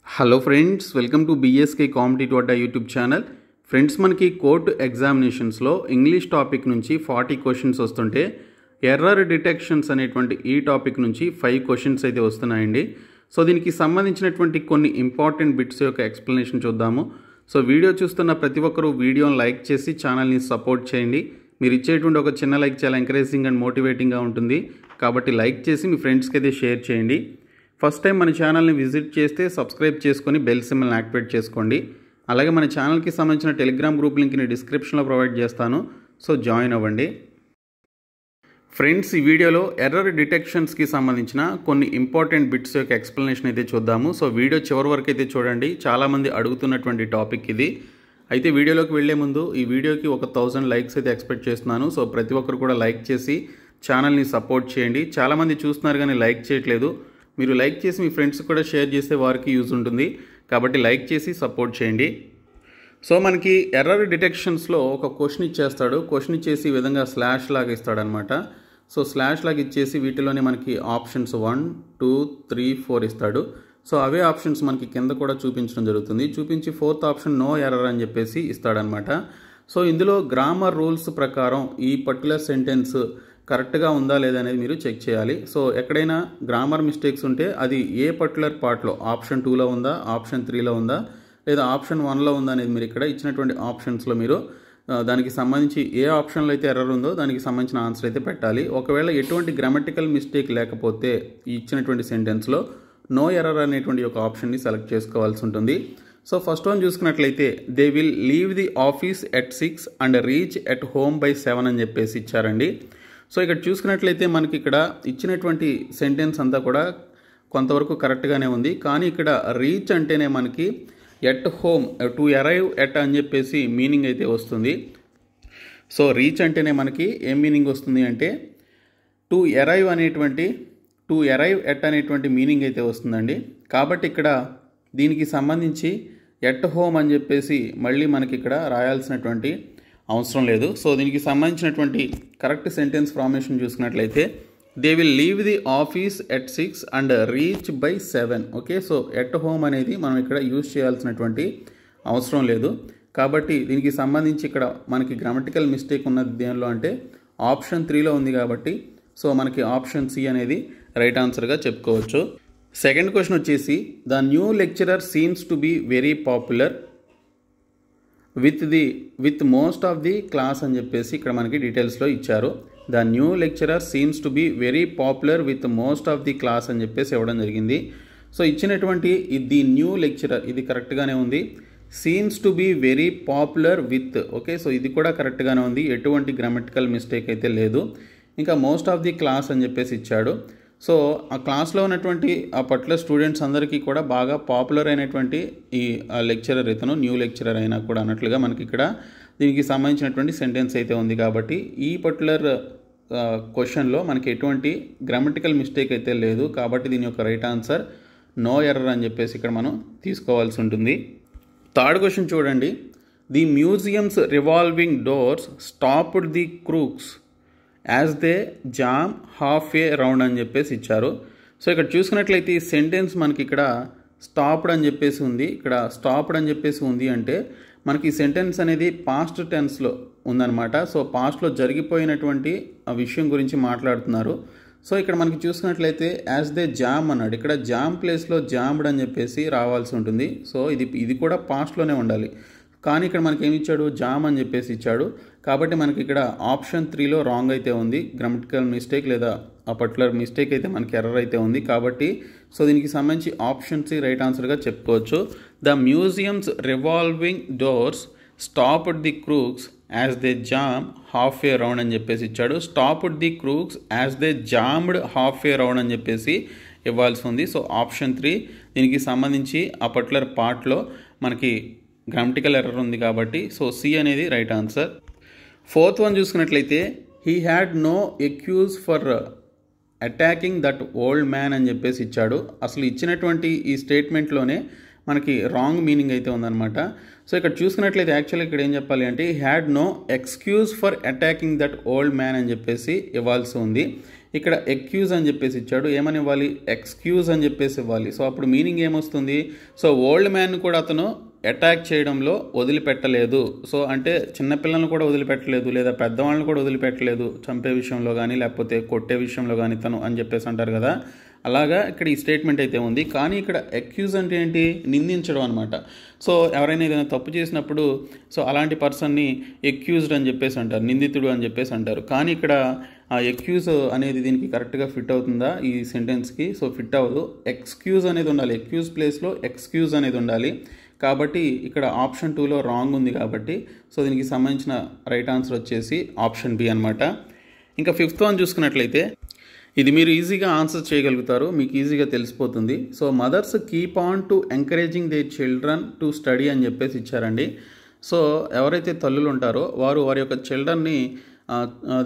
Hello friends, welcome to BSK competitive Adda YouTube channel. Friends, మనకి court ఎగ్జామినేషన్స్లో English topic నుంచి 40 questions వస్తుంటే error detections అనేటువంటి ఈ topic నుంచి 5 క్వశ్చన్స్ అయితే వస్తున్నాయండి. సో దీనికి సంబంధించినటువంటి కొన్ని ఇంపార్టెంట్ బిట్స్ యొక్క ఎక్స్ప్లెనేషన్ చూద్దాము. సో వీడియో చూస్తున్న ప్రతి ఒక్కరూ వీడియోని లైక్ చేసి ఛానల్ని సపోర్ట్ చేయండి. మీరు ఇచ్చేటువంటి ఒక చిన్న లైక్ చాలా ఎంకరేజింగ్ అండ్ మోటివేటింగ్గా ఉంటుంది, కాబట్టి లైక్ చేసి మీ ఫ్రెండ్స్కి అయితే షేర్ చేయండి. ఫస్ట్ టైం మన ఛానల్ని విజిట్ చేస్తే సబ్స్క్రైబ్ చేసుకొని బెల్ సింబల్ని యాక్టివేట్ చేసుకోండి. అలాగే మన ఛానల్కి సంబంధించిన టెలిగ్రామ్ గ్రూప్ లింక్ని డిస్క్రిప్షన్లో ప్రొవైడ్ చేస్తాను, సో జాయిన్ అవ్వండి. ఫ్రెండ్స్, ఈ వీడియోలో ఎర్రర్ డిటెక్షన్స్కి సంబంధించిన కొన్ని ఇంపార్టెంట్ బిట్స్ యొక్క ఎక్స్ప్లెనేషన్ అయితే చూద్దాము. సో వీడియో చివరి వరకు అయితే చూడండి, చాలామంది అడుగుతున్నటువంటి టాపిక్ ఇది. అయితే వీడియోలోకి వెళ్లే ముందు ఈ వీడియోకి 1000 లైక్స్ అయితే ఎక్స్పెక్ట్ చేస్తున్నాను. సో ప్రతి ఒక్కరు కూడా లైక్ చేసి ఛానల్ని సపోర్ట్ చేయండి. చాలామంది చూస్తున్నారు కానీ లైక్ చేయట్లేదు. మీరు లైక్ చేసి మీ ఫ్రెండ్స్ కూడా షేర్ చేస్తే వారికి యూజ్ ఉంటుంది, కాబట్టి లైక్ చేసి సపోర్ట్ చేయండి. సో మనకి ఎర్రర్ డిటెక్షన్స్లో ఒక క్వశ్చన్ ఇచ్చేస్తాడు. క్వశ్చన్ ఇచ్చేసి ఈ విధంగా స్లాష్ లాగా ఇస్తాడనమాట. సో స్లాష్ లాగా ఇచ్చేసి వీటిలోనే మనకి ఆప్షన్స్ 1, 2, 3, 4 ఇస్తాడు. సో అవే ఆప్షన్స్ మనకి కింద కూడా చూపించడం జరుగుతుంది. చూపించి 4th ఆప్షన్ నో ఎర్రర్ అని చెప్పేసి ఇస్తాడనమాట. సో ఇందులో గ్రామర్ రూల్స్ ప్రకారం ఈ పర్టికులర్ సెంటెన్స్ కరెక్ట్గా ఉందా లేదా అనేది మీరు చెక్ చేయాలి. సో ఎక్కడైనా గ్రామర్ మిస్టేక్స్ ఉంటే అది ఏ పర్టికులర్ పార్ట్లో ఆప్షన్ 2లో ఉందా, ఆప్షన్ 3లో ఉందా, లేదా ఆప్షన్ 1లో ఉందా అనేది మీరు ఇక్కడ ఇచ్చినటువంటి ఆప్షన్స్లో మీరు దానికి సంబంధించి ఏ ఆప్షన్లో అయితే ఎర్రర్ ఉందో దానికి సంబంధించిన ఆన్సర్ అయితే పెట్టాలి. ఒకవేళ ఎటువంటి గ్రామటికల్ మిస్టేక్ లేకపోతే ఈ ఇచ్చినటువంటి సెంటెన్స్లో నో ఎర్రర్ అనేటువంటి ఒక ఆప్షన్ని సెలెక్ట్ చేసుకోవాల్సి ఉంటుంది. సో ఫస్ట్ వన్ చూసుకున్నట్లయితే they will leave the office at 6 and reach at home by 7 అని చెప్పేసి ఇచ్చారండి. సో ఇక్కడ చూసుకున్నట్లయితే మనకి ఇక్కడ ఇచ్చినటువంటి సెంటెన్స్ అంతా కూడా కొంతవరకు కరెక్ట్గానే ఉంది. కానీ ఇక్కడ రీచ్ అంటేనే మనకి at home, to arrive at అని చెప్పేసి మీనింగ్ అయితే వస్తుంది. సో రీచ్ అంటేనే మనకి ఏం మీనింగ్ వస్తుంది అంటే టు అరైవ్ ఎట్ అనేటువంటి మీనింగ్ అయితే వస్తుందండి. కాబట్టి ఇక్కడ దీనికి సంబంధించి ఎట్ హోమ్ అని చెప్పేసి మళ్ళీ మనకి ఇక్కడ రాయాల్సినటువంటి అవసరం లేదు. సో దీనికి సంబంధించినటువంటి కరెక్ట్ సెంటెన్స్ ఫార్మేషన్ చూసుకున్నట్లయితే they will leave the office at 6 and reach by 7. Okay, so at home అనేది మనం ఇక్కడ యూజ్ చేయాల్సినటువంటి అవసరం లేదు. కాబట్టి దీనికి సంబంధించి ఇక్కడ మనకి గ్రామటికల్ మిస్టేక్ ఉన్నది దేనిలో అంటే ఆప్షన్ 3లో ఉంది. కాబట్టి సో మనకి ఆప్షన్ సి అనేది రైట్ ఆన్సర్గా చెప్పుకోవచ్చు. సెకండ్ క్వశ్చన్ వచ్చేసి the new lecturer seems to be very popular with most of the class అని చెప్పేసి ఇక్కడ మనకి డీటెయిల్స్లో ఇచ్చారు. The new lecturer seems to be very popular with most of the class అని చెప్పేసి ఇవ్వడం జరిగింది. సో ఇచ్చినటువంటి ది న్యూ లెక్చరర్ ఇది కరెక్ట్గానే ఉంది. Seems to be very popular with, okay, so ఇది కూడా కరెక్ట్గానే ఉంది, ఎటువంటి గ్రామటికల్ మిస్టేక్ అయితే లేదు. ఇంకా మోస్ట్ ఆఫ్ ది క్లాస్ అని చెప్పేసి ఇచ్చాడు. సో ఆ క్లాస్లో ఉన్నటువంటి ఆ పర్టికులర్ స్టూడెంట్స్ అందరికీ కూడా బాగా పాపులర్ అయినటువంటి ఈ లెక్చరర్ ఇతను న్యూ లెక్చరర్ అయినా కూడా అన్నట్లుగా మనకి ఇక్కడ దీనికి సంబంధించినటువంటి సెంటెన్స్ అయితే ఉంది. కాబట్టి ఈ పర్టికులర్ క్వశ్చన్లో మనకి ఎటువంటి గ్రామటికల్ మిస్టేక్ అయితే లేదు. కాబట్టి దీని యొక్క రైట్ ఆన్సర్ నో ఎర్రర్ అని చెప్పేసి ఇక్కడ మనం తీసుకోవాల్సి ఉంటుంది. థర్డ్ క్వశ్చన్ చూడండి. The museums revolving doors stopped the crooks as they jam half a round అని చెప్పేసి ఇచ్చారు. సో ఇక్కడ చూసుకున్నట్లయితే ఈ సెంటెన్స్ మనకి ఇక్కడ స్టాప్డ్ అని చెప్పేసి ఉంది. ఇక్కడ స్టాప్డ్ అని చెప్పేసి ఉంది అంటే మనకి ఈ సెంటెన్స్ అనేది పాస్ట్ టెన్స్లో ఉందన్నమాట. సో పాస్ట్లో జరిగిపోయినటువంటి ఆ విషయం గురించి మాట్లాడుతున్నారు. సో ఇక్కడ మనకి చూసుకున్నట్లయితే యాజ్ దే జామ్ అన్నాడు. ఇక్కడ జామ్ ప్లేస్లో జామ్డ్ అని చెప్పేసి రావాల్సి ఉంటుంది. సో ఇది కూడా పాస్ట్లోనే ఉండాలి. కానీ ఇక్కడ మనకి ఏమి ఇచ్చాడు, జామ్ అని చెప్పేసి ఇచ్చాడు. కాబట్టి మనకి ఇక్కడ ఆప్షన్ 3లో రాంగ్ అయితే ఉంది. గ్రామటికల్ మిస్టేక్ లేదా ఆ పర్టికులర్ మిస్టేక్ అయితే మనకి ఎర్రర్ అయితే ఉంది. కాబట్టి సో దీనికి సంబంధించి ఆప్షన్ సి రైట్ ఆన్సర్గా చెప్పుకోవచ్చు. The museums revolving doors stopped the crooks as they jam half a round అని చెప్పేసి ఇచ్చాడు. Stopped the crooks as they jammed half a round అని చెప్పేసి ఇవ్వాల్సి ఉంది. సో ఆప్షన్ 3 దీనికి సంబంధించి ఆ పర్టికులర్ పార్ట్లో మనకి గ్రామటికల్ ఎర్రర్ ఉంది. కాబట్టి సో సి అనేది రైట్ ఆన్సర్. ఫోర్త్ వన్ చూసుకున్నట్లయితే he had no excuse for attacking that old man అని చెప్పేసి ఇచ్చాడు. అసలు ఇచ్చినటువంటి ఈ స్టేట్మెంట్లోనే మనకి రాంగ్ మీనింగ్ అయితే ఉందన్నమాట. సో ఇక్కడ చూసుకున్నట్లయితే యాక్చువల్గా ఇక్కడ ఏం చెప్పాలి అంటే had no excuse for attacking that old man అని చెప్పేసి ఇవ్వాల్సి ఉంది. ఇక్కడ ఎక్యూజ్ అని చెప్పేసి ఇచ్చాడు, ఏమని ఇవ్వాలి, ఎక్స్క్యూజ్ అని చెప్పేసి ఇవ్వాలి. సో అప్పుడు మీనింగ్ ఏమొస్తుంది, సో ఓల్డ్ మ్యాన్ కూడా అతను అటాక్ చేయడంలో వదిలిపెట్టలేదు. సో అంటే చిన్నపిల్లలను కూడా వదిలిపెట్టలేదు, లేదా పెద్దవాళ్ళని కూడా వదిలిపెట్టలేదు చంపే విషయంలో కానీ లేకపోతే కొట్టే విషయంలో కానీ తను అని చెప్పేసి అంటారు కదా, అలాగా ఇక్కడ ఈ స్టేట్మెంట్ అయితే ఉంది. కానీ ఇక్కడ అక్యూజ్ అంటే ఏంటి, నిందించడం అనమాట. సో ఎవరైనా ఏదైనా తప్పు చేసినప్పుడు సో అలాంటి పర్సన్ని ఎక్యూజ్డ్ అని చెప్పేసి అంటారు, నిందితుడు అని చెప్పేసి అంటారు. కానీ ఇక్కడ ఆ ఎక్యూజ్ అనేది దీనికి కరెక్ట్గా ఫిట్ అవుతుందా ఈ సెంటెన్స్కి, సో ఫిట్ అవ్వదు. ఎక్స్క్యూజ్ అనేది ఉండాలి, ఎక్యూజ్ ప్లేస్లో ఎక్స్క్యూజ్ అనేది ఉండాలి. కాబట్టి ఇక్కడ ఆప్షన్ 2లో రాంగ్ ఉంది కాబట్టి సో దీనికి సంబంధించిన రైట్ ఆన్సర్ వచ్చేసి ఆప్షన్ బి అనమాట. ఇంకా 5th వన్ చూసుకున్నట్లయితే ఇది మీరు ఈజీగా ఆన్సర్ చేయగలుగుతారు, మీకు ఈజీగా తెలిసిపోతుంది. So mothers keep on to encouraging their children to study అని చెప్పేసి ఇచ్చారండి. సో ఎవరైతే తల్లులు ఉంటారో వారు వారి యొక్క చిల్డ్రన్ని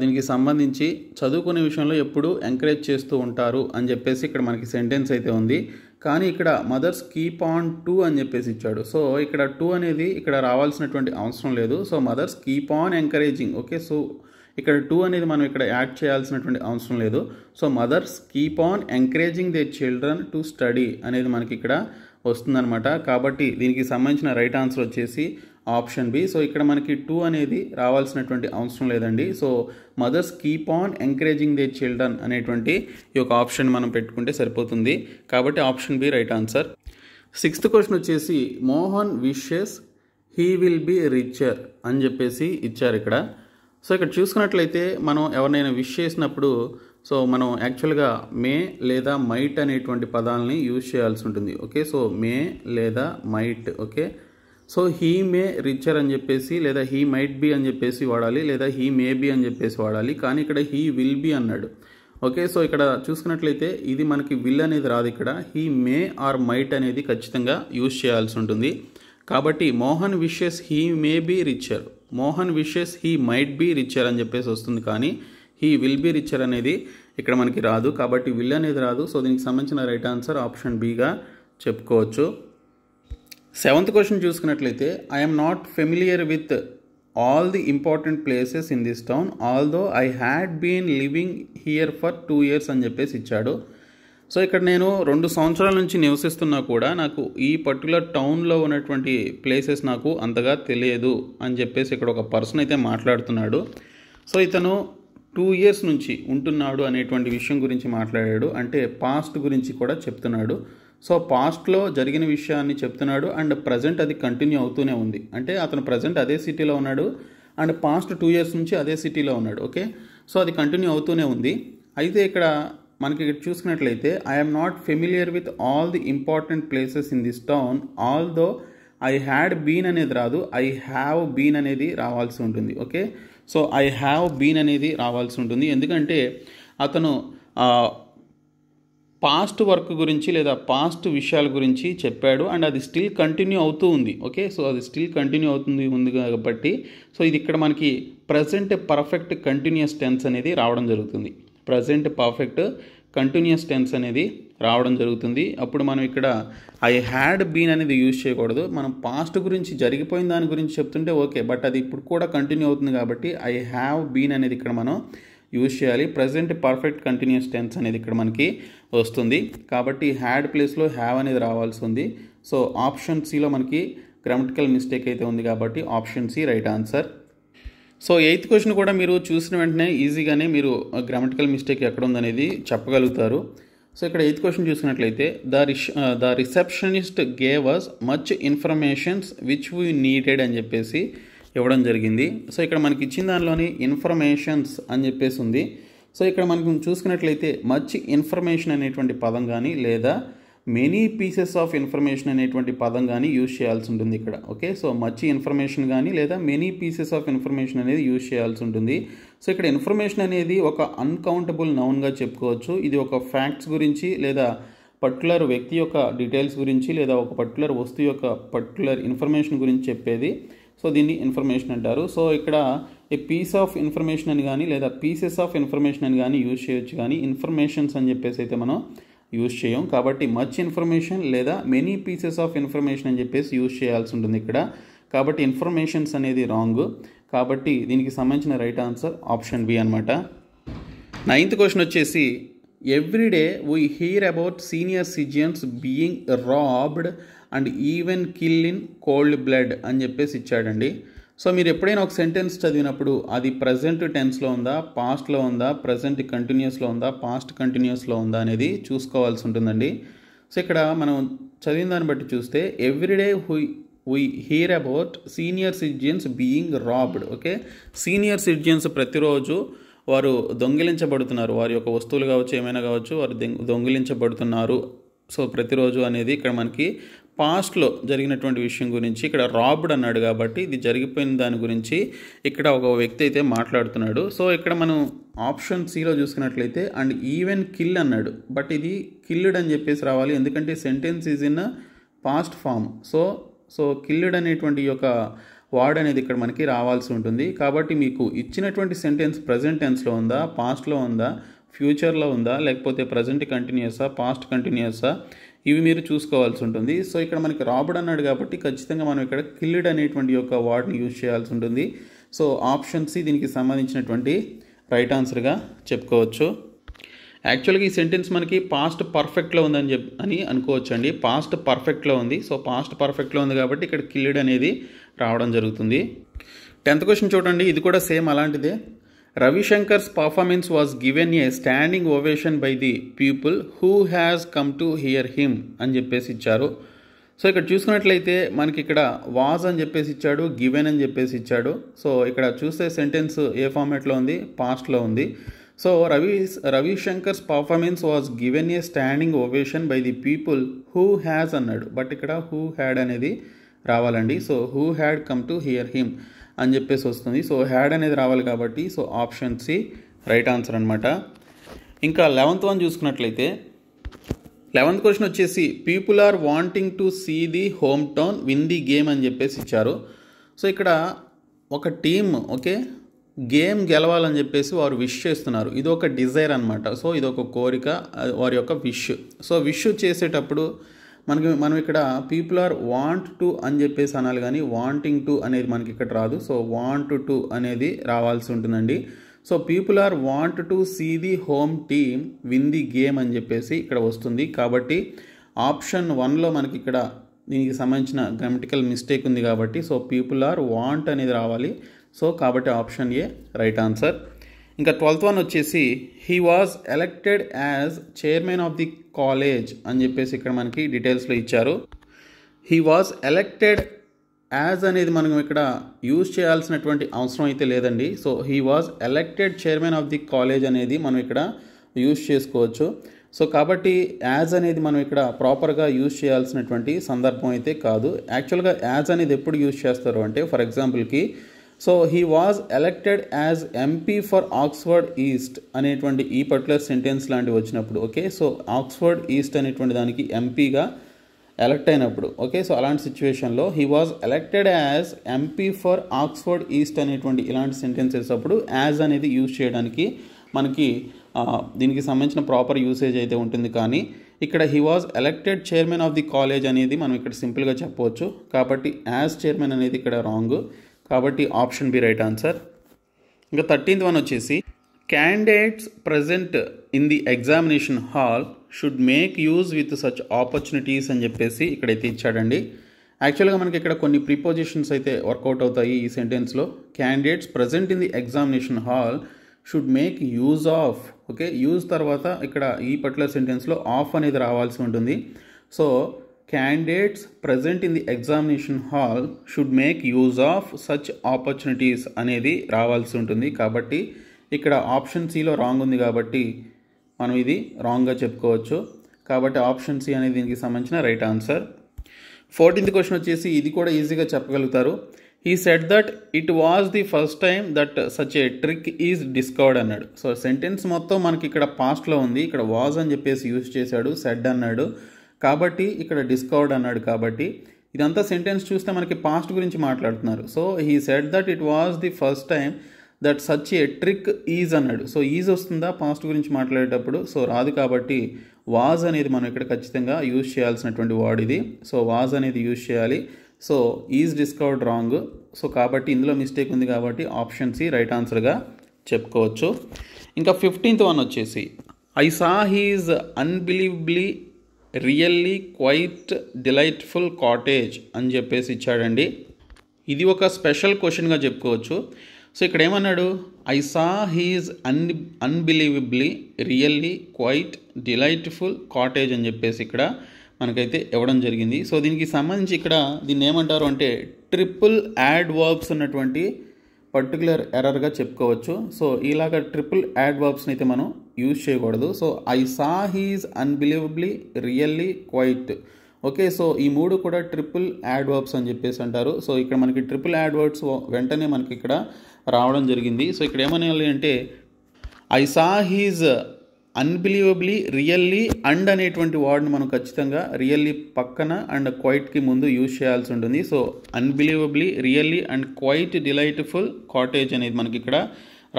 దీనికి సంబంధించి చదువుకునే విషయంలో ఎప్పుడూ ఎంకరేజ్ చేస్తూ ఉంటారు అని చెప్పేసి ఇక్కడ మనకి సెంటెన్స్ అయితే ఉంది. కానీ ఇక్కడ మదర్స్ కీప్ ఆన్ టు అని చెప్పేసి ఇచ్చాడు. సో ఇక్కడ టు అనేది ఇక్కడ రావాల్సినటువంటి అవసరం లేదు. So mothers keep on encouraging, okay. So ఇక్కడ టు అనేది మనం ఇక్కడ యాడ్ చేయాల్సినటువంటి అవసరం లేదు. So mothers keep on encouraging the children to study అనేది మనకి ఇక్కడ వస్తుందన్నమాట. కాబట్టి దీనికి సంబంధించిన రైట్ ఆన్సర్ వచ్చేసి ఆప్షన్ బి. సో ఇక్కడ మనకి టు అనేది రావాల్సినటువంటి అవసరం లేదండి. So mothers keep on encouraging the children అనేటువంటి ఈ యొక్క ఆప్షన్ మనం పెట్టుకుంటే సరిపోతుంది. కాబట్టి option B right answer. 6th question వచ్చేసి Mohan wishes he will be richer అని చెప్పేసి ఇచ్చారు ఇక్కడ. సో ఇక్కడ చూసుకున్నట్లయితే మనం ఎవరినైనా విష్ చేసినప్పుడు సో మనం యాక్చువల్గా మే లేదా మైట్ అనేటువంటి పదాలని యూజ్ చేయాల్సి ఉంటుంది, ఓకే. సో మే లేదా might, okay. So he may richer అని చెప్పేసి లేదా హీ మైట్ బి అని చెప్పేసి వాడాలి, లేదా హీ మే బి అని చెప్పేసి వాడాలి. కానీ ఇక్కడ హీ విల్ బి అన్నాడు, ఓకే. సో ఇక్కడ చూసుకున్నట్లయితే ఇది మనకి విల్ అనేది రాదు, ఇక్కడ హీ మే ఆర్ మైట్ అనేది ఖచ్చితంగా యూజ్ చేయాల్సి ఉంటుంది. కాబట్టి Mohan wishes he may be richer, Mohan wishes he might be richer అని చెప్పేసి వస్తుంది. కానీ హీ విల్ బి రిచర్ అనేది ఇక్కడ మనకి రాదు, కాబట్టి విల్ అనేది రాదు. సో దీనికి సంబంధించిన రైట్ ఆన్సర్ ఆప్షన్ బిగా చెప్పుకోవచ్చు. 7th క్వశ్చన్ చూసుకున్నట్లయితే I am not familiar with all the important places in this town although I had been living here for 2 years అని చెప్పేసి ఇచ్చాడు. సో ఇక్కడ నేను 2 సంవత్సరాల నుంచి నివసిస్తున్నా కూడా నాకు ఈ పర్టికులర్ టౌన్లో ఉన్నటువంటి ప్లేసెస్ నాకు అంతగా తెలియదు అని చెప్పేసి ఇక్కడ ఒక పర్సన్ అయితే మాట్లాడుతున్నాడు. సో ఇతను 2 years నుంచి ఉంటున్నాడు అనేటువంటి విషయం గురించి మాట్లాడాడు, అంటే పాస్ట్ గురించి కూడా చెప్తున్నాడు. సో పాస్ట్లో జరిగిన విషయాన్ని చెప్తున్నాడు అండ్ ప్రజెంట్ అది కంటిన్యూ అవుతూనే ఉంది, అంటే అతను ప్రజెంట్ అదే సిటీలో ఉన్నాడు అండ్ పాస్ట్ 2 years నుంచి అదే సిటీలో ఉన్నాడు, ఓకే. సో అది కంటిన్యూ అవుతూనే ఉంది. అయితే ఇక్కడ మనకి చూసుకున్నట్లయితే I am not familiar with all the important places in this town although I had been అనేది రాదు, ఐ హ్యావ్ బీన్ అనేది రావాల్సి ఉంటుంది, okay. So I have been అనేది రావాల్సి ఉంటుంది, ఎందుకంటే అతను పాస్ట్ వర్క్ గురించి లేదా పాస్ట్ విషయాల గురించి చెప్పాడు అండ్ అది స్టిల్ కంటిన్యూ అవుతూ ఉంది, ఓకే. సో అది స్టిల్ కంటిన్యూ ఉంది కాబట్టి సో ఇది ఇక్కడ మనకి ప్రజెంట్ పర్ఫెక్ట్ కంటిన్యూస్ టెన్స్ అనేది రావడం జరుగుతుంది, ప్రజెంట్ పర్ఫెక్ట్ కంటిన్యూస్ టెన్స్ అనేది రావడం జరుగుతుంది. అప్పుడు మనం ఇక్కడ ఐ హ్యాడ్ బీన్ అనేది యూజ్ చేయకూడదు, మనం పాస్ట్ గురించి జరిగిపోయిన దాని గురించి చెప్తుంటే ఓకే, బట్ అది ఇప్పుడు కూడా కంటిన్యూ అవుతుంది కాబట్టి ఐ హ్యావ్ బీన్ అనేది ఇక్కడ మనం యూజ్ చేయాలి. ప్రజెంట్ పర్ఫెక్ట్ కంటిన్యూస్ టెన్స్ అనేది ఇక్కడ మనకి వస్తుంది, కాబట్టి హ్యాడ్ ప్లేస్లో హ్యావ్ అనేది రావాల్సి ఉంది. సో ఆప్షన్ సిలో మనకి గ్రామటికల్ మిస్టేక్ అయితే ఉంది కాబట్టి option C right answer. So 8th question కూడా మీరు చూసిన వెంటనే ఈజీగానే మీరు గ్రామటికల్ మిస్టేక్ ఎక్కడ ఉందనేది చెప్పగలుగుతారు. సో ఇక్కడ 8th క్వశ్చన్ చూసినట్లయితే the receptionist gave us much informations which we needed అని చెప్పేసి ఇవ్వడం జరిగింది. సో ఇక్కడ మనకి ఇచ్చిన దానిలోని ఇన్ఫర్మేషన్స్ అని చెప్పేసి ఉంది. సో ఇక్కడ మనకు చూసుకున్నట్లయితే మచ్ ఇన్ఫర్మేషన్ అనేటువంటి పదం కానీ లేదా మెనీ పీసెస్ ఆఫ్ ఇన్ఫర్మేషన్ అనేటువంటి పదం కానీ యూజ్ చేయాల్సి ఉంటుంది ఇక్కడ, ఓకే. సో మచ్ ఇన్ఫర్మేషన్ కానీ లేదా మెనీ పీసెస్ ఆఫ్ ఇన్ఫర్మేషన్ అనేది యూజ్ చేయాల్సి ఉంటుంది. సో ఇక్కడ ఇన్ఫర్మేషన్ అనేది ఒక అన్కౌంటబుల్ నౌన్గా చెప్పుకోవచ్చు. ఇది ఒక ఫ్యాక్ట్స్ గురించి లేదా పర్టికులర్ వ్యక్తి యొక్క డీటెయిల్స్ గురించి లేదా ఒక పర్టికులర్ వస్తువు యొక్క పర్టికులర్ ఇన్ఫర్మేషన్ గురించి చెప్పేది. సో దీన్ని ఇన్ఫర్మేషన్ అంటారు. సో ఇక్కడ ఏ పీస్ ఆఫ్ ఇన్ఫర్మేషన్ అని కానీ లేదా పీసెస్ ఆఫ్ ఇన్ఫర్మేషన్ అని కానీ యూజ్ చేయొచ్చు, కానీ ఇన్ఫర్మేషన్స్ అని చెప్పేసి అయితే మనం యూజ్ చేయం. కాబట్టి మచ్ ఇన్ఫర్మేషన్ లేదా మెనీ పీసెస్ ఆఫ్ ఇన్ఫర్మేషన్ అని చెప్పేసి యూజ్ చేయాల్సి ఉంటుంది ఇక్కడ. కాబట్టి ఇన్ఫర్మేషన్స్ అనేది రాంగ్, కాబట్టి దీనికి సంబంధించిన రైట్ ఆన్సర్ ఆప్షన్ బి అనమాట. 9th క్వశ్చన్ వచ్చేసి everyday we here about senior citizens being robbed and even kill in cold blood అని చెప్పేసి ఇచ్చాడండి. సో మీరు ఎప్పుడైనా ఒక సెంటెన్స్ చదివినప్పుడు అది ప్రజెంట్ టెన్స్లో ఉందా, పాస్ట్లో ఉందా, ప్రజెంట్ కంటిన్యూస్లో ఉందా, పాస్ట్ కంటిన్యూస్లో ఉందా అనేది చూసుకోవాల్సి ఉంటుందండి. సో ఇక్కడ మనం చదివిన దాన్ని బట్టి చూస్తే everyday we here about senior citizens being robbed. Okay, senior citizens ప్రతిరోజు వారు దొంగిలించబడుతున్నారు, వారి యొక్క వస్తువులు కావచ్చు, ఏమైనా కావచ్చు, వారు దొంగిలించబడుతున్నారు. సో ప్రతిరోజు అనేది ఇక్కడ మనకి పాస్ట్లో జరిగినటువంటి విషయం గురించి, ఇక్కడ రాబ్డ్ అన్నాడు కాబట్టి ఇది జరిగిపోయిన దాని గురించి ఇక్కడ ఒక వ్యక్తి అయితే మాట్లాడుతున్నాడు. సో ఇక్కడ మనం ఆప్షన్ సిలో చూసుకున్నట్లయితే అండ్ ఈవెన్ కిల్ అన్నాడు, బట్ ఇది కిల్డ్ అని చెప్పేసి రావాలి, ఎందుకంటే sentence is in past form. So killed అనేటువంటి యొక్క వర్డ్ అనేది ఇక్కడ మనకి రావాల్సి ఉంటుంది. కాబట్టి మీకు ఇచ్చినటువంటి సెంటెన్స్ ప్రజెంట్ టెన్స్లో ఉందా, పాస్ట్లో ఉందా, ఫ్యూచర్లో ఉందా, లేకపోతే ప్రజెంట్ కంటిన్యూసా, పాస్ట్ కంటిన్యూసా, ఇవి మీరు చూసుకోవాల్సి ఉంటుంది. సో ఇక్కడ మనకి రాబర్డ్ అన్నాడు కాబట్టి ఖచ్చితంగా మనం ఇక్కడ కిల్డ్ అనేటువంటి యొక్క వర్డ్ని యూజ్ చేయాల్సి ఉంటుంది. సో ఆప్షన్ సి దీనికి సంబంధించినటువంటి రైట్ ఆన్సర్గా చెప్పుకోవచ్చు. యాక్చువల్గా ఈ సెంటెన్స్ మనకి పాస్ట్ పర్ఫెక్ట్లో ఉందని అనుకోవచ్చు అండి. పాస్ట్ పర్ఫెక్ట్లో ఉంది. సో పాస్ట్ పర్ఫెక్ట్లో ఉంది కాబట్టి ఇక్కడ కిల్డ్ అనేది రావడం జరుగుతుంది. 10th క్వశ్చన్ చూడండి, ఇది కూడా సేమ్ అలాంటిదే. Ravishankar's performance was given a standing ovation by the people who has come to hear him అని చెప్పేసి ఇచ్చారు. సో ఇక్కడ చూసుకున్నట్లయితే మనకి ఇక్కడ వాజ్ అని చెప్పేసి ఇచ్చాడు, గివెన్ అని చెప్పేసి ఇచ్చాడు. సో ఇక్కడ చూస్తే సెంటెన్స్ ఏ ఫార్మాట్లో ఉంది, పాస్ట్లో ఉంది. So Ravishankar's performance was given a standing ovation by the people who has అన్నాడు, బట్ ఇక్కడ హూ హ్యాడ్ అనేది రావాలండి. So who had come to hear him అని చెప్పేసి వస్తుంది. సో హ్యాడ్ అనేది రావాలి కాబట్టి so option C right answer అనమాట. ఇంకా 11th వన్ చూసుకున్నట్లయితే 11th క్వశ్చన్ వచ్చేసి people are wanting to see the home town win the game అని చెప్పేసి ఇచ్చారు. సో ఇక్కడ ఒక టీమ్ ఓకే గేమ్ గెలవాలని చెప్పేసి వారు విష్ చేస్తున్నారు. ఇది ఒక డిజైర్ అనమాట. సో ఇది ఒక కోరిక, వారి యొక్క విష్. సో విష్ చేసేటప్పుడు మనం ఇక్కడ పీపుల్ ఆర్ వాంట్ టు అని చెప్పేసి అనాలి, కానీ వాంటింగ్ టు అనేది మనకి ఇక్కడ రాదు. సో వాంట్ టు అనేది రావాల్సి ఉంటుందండి. So people are want to see the home team win the game అని చెప్పేసి ఇక్కడ వస్తుంది. కాబట్టి ఆప్షన్ 1లో మనకి ఇక్కడ దీనికి సంబంధించిన గ్రామటికల్ మిస్టేక్ ఉంది కాబట్టి సో పీపుల్ ఆర్ వాంట్ అనేది రావాలి. సో కాబట్టి ఆప్షన్ ఏ రైట్ ఆన్సర్. ఇంకా 12th వన్ వచ్చేసి he was elected as chairman of the college అని చెప్పేసి ఇక్కడ మనకి డీటెయిల్స్లో ఇచ్చారు. హీ వాజ్ ఎలక్టెడ్ యాజ్ అనేది మనం ఇక్కడ యూజ్ చేయాల్సినటువంటి అవసరం అయితే లేదండి. So he was elected chairman of the college అనేది మనం ఇక్కడ యూజ్ చేసుకోవచ్చు. సో కాబట్టి యాజ్ అనేది మనం ఇక్కడ ప్రాపర్గా యూజ్ చేయాల్సినటువంటి సందర్భం అయితే కాదు. యాక్చువల్గా యాజ్ అనేది ఎప్పుడు యూజ్ చేస్తారు అంటే ఫర్ ఎగ్జాంపుల్కి so he was elected as MP for Oxford east అనేటువంటి ఈ పర్టికులర్ సెంటెన్స్ లాంటివి వచ్చినప్పుడు ఓకే. సో ఆక్స్ఫర్డ్ ఈస్ట్ అనేటువంటి దానికి ఎంపీగా ఎలక్ట్ అయినప్పుడు ఓకే. సో అలాంటి సిచ్యువేషన్లో he was elected as MP for Oxford east అనేటువంటి ఇలాంటి సెంటెన్సెస్ అప్పుడు యాజ్ అనేది యూజ్ చేయడానికి మనకి దీనికి సంబంధించిన ప్రాపర్ యూసేజ్ అయితే ఉంటుంది. కానీ ఇక్కడ he was elected chairman of the college అనేది మనం ఇక్కడ సింపుల్గా చెప్పవచ్చు. కాబట్టి యాజ్ చైర్మన్ అనేది ఇక్కడ రాంగ్. కాబట్టి ఆప్షన్ బి రైట్ ఆన్సర్. ఇంకా 13th వన్ వచ్చేసి candidates present in the examination hall should make use with such opportunities అని చెప్పేసి ఇక్కడైతే ఇచ్చాడండి. యాక్చువల్గా మనకి ఇక్కడ కొన్ని ప్రిపోజిషన్స్ అయితే వర్కౌట్ అవుతాయి ఈ సెంటెన్స్లో. Candidates present in the examination hall should make use of okay. Use తర్వాత ఇక్కడ ఈ పర్టికులర్ సెంటెన్స్లో ఆఫ్ అనేది రావాల్సి ఉంటుంది. So candidates present in the examination hall should make use of such opportunities అనేది రావాల్సి ఉంటుంది. కాబట్టి ఇక్కడ ఆప్షన్ సిలో రాంగ్ ఉంది కాబట్టి మనం ఇది రాంగ్గా చెప్పుకోవచ్చు. కాబట్టి ఆప్షన్ సి అనేది దీనికి సంబంధించిన రైట్ ఆన్సర్. 14th క్వశ్చన్ వచ్చేసి ఇది కూడా ఈజీగా చెప్పగలుగుతారు. He said that it was the first time that such a trick is discovered అన్నాడు. సో సెంటెన్స్ మొత్తం మనకి ఇక్కడ పాస్ట్లో ఉంది, ఇక్కడ వాజ్ అని చెప్పేసి యూజ్ చేశాడు, సెడ్ అన్నాడు కాబట్టి ఇక్కడ డిస్కవర్డ్ అన్నాడు. కాబట్టి ఇదంతా సెంటెన్స్ చూస్తే మనకి పాస్ట్ గురించి మాట్లాడుతున్నారు. So he said that it was the first time that such a trick is అన్నాడు. సో ఈజ్ వస్తుందా పాస్ట్ గురించి మాట్లాడేటప్పుడు? సో రాదు. కాబట్టి వాజ్ అనేది మనం ఇక్కడ ఖచ్చితంగా యూజ్ చేయాల్సినటువంటి వర్డ్ ఇది. సో వాజ్ అనేది యూజ్ చేయాలి. So is discovered wrong. So కాబట్టి ఇందులో మిస్టేక్ ఉంది కాబట్టి ఆప్షన్ సి రైట్ ఆన్సర్గా చెప్పుకోవచ్చు. ఇంకా 15th వన్ వచ్చేసి I saw his unbelievably really quite delightful cottage అని చెప్పేసి ఇచ్చాడండి. ఇది ఒక స్పెషల్ క్వశ్చన్గా చెప్పుకోవచ్చు. సో ఇక్కడ ఏమన్నాడు, I saw his unbelievably really quite delightful cottage అని చెప్పేసి ఇక్కడ మనకైతే ఇవ్వడం జరిగింది. సో దీనికి సంబంధించి ఇక్కడ దీన్ని ఏమంటారు అంటే ట్రిపుల్ యాడ్ వర్బ్స్ ఉన్నటువంటి పర్టికులర్ ఎర్రర్గా చెప్పుకోవచ్చు. సో ఇలాగ ట్రిపుల్ యాడ్ వర్బ్స్ని అయితే మనం యూజ్ చేయకూడదు. So I saw his unbelievably really quite, okay. So ఈ మూడు కూడా ట్రిపుల్ యాడ్ వర్బ్స్ అని చెప్పేసి అంటారు. సో ఇక్కడ మనకి ట్రిపుల్ యాడ్ వర్బ్స్ వెంటనే మనకి ఇక్కడ రావడం జరిగింది. సో ఇక్కడ ఏమనాలి అంటే I saw his unbelievably really and అనేటువంటి వర్డ్ని మనం ఖచ్చితంగా రియల్లీ పక్కన అండ్ క్వైట్కి ముందు యూజ్ చేయాల్సి ఉంటుంది. So unbelievably really and quite delightful cottage అనేది మనకి ఇక్కడ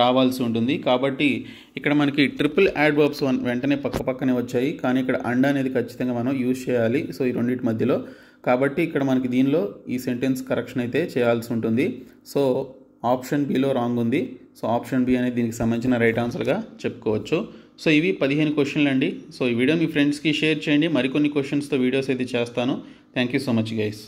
రావాల్సి ఉంటుంది. కాబట్టి ఇక్కడ మనకి ట్రిపుల్ యాడ్ వర్బ్స్ వెంటనే పక్కనే వచ్చాయి, కానీ ఇక్కడ అండ్ అనేది ఖచ్చితంగా మనం యూజ్ చేయాలి. సో ఈ రెండింటి మధ్యలో, కాబట్టి ఇక్కడ మనకి దీనిలో ఈ సెంటెన్స్ కరెక్షన్ అయితే చేయాల్సి ఉంటుంది. సో ఆప్షన్ బిలో రాంగ్ ఉంది. సో ఆప్షన్ బి అనేది దీనికి సంబంధించిన రైట్ ఆన్సర్గా చెప్పుకోవచ్చు. సో ఇవి 15 క్వశ్చన్లు అండి. సో ఈ వీడియో మీ ఫ్రెండ్స్కి షేర్ చేయండి. మరికొన్ని క్వశ్చన్స్తో వీడియోస్ అయితే చేస్తాను. Thank you so much guys.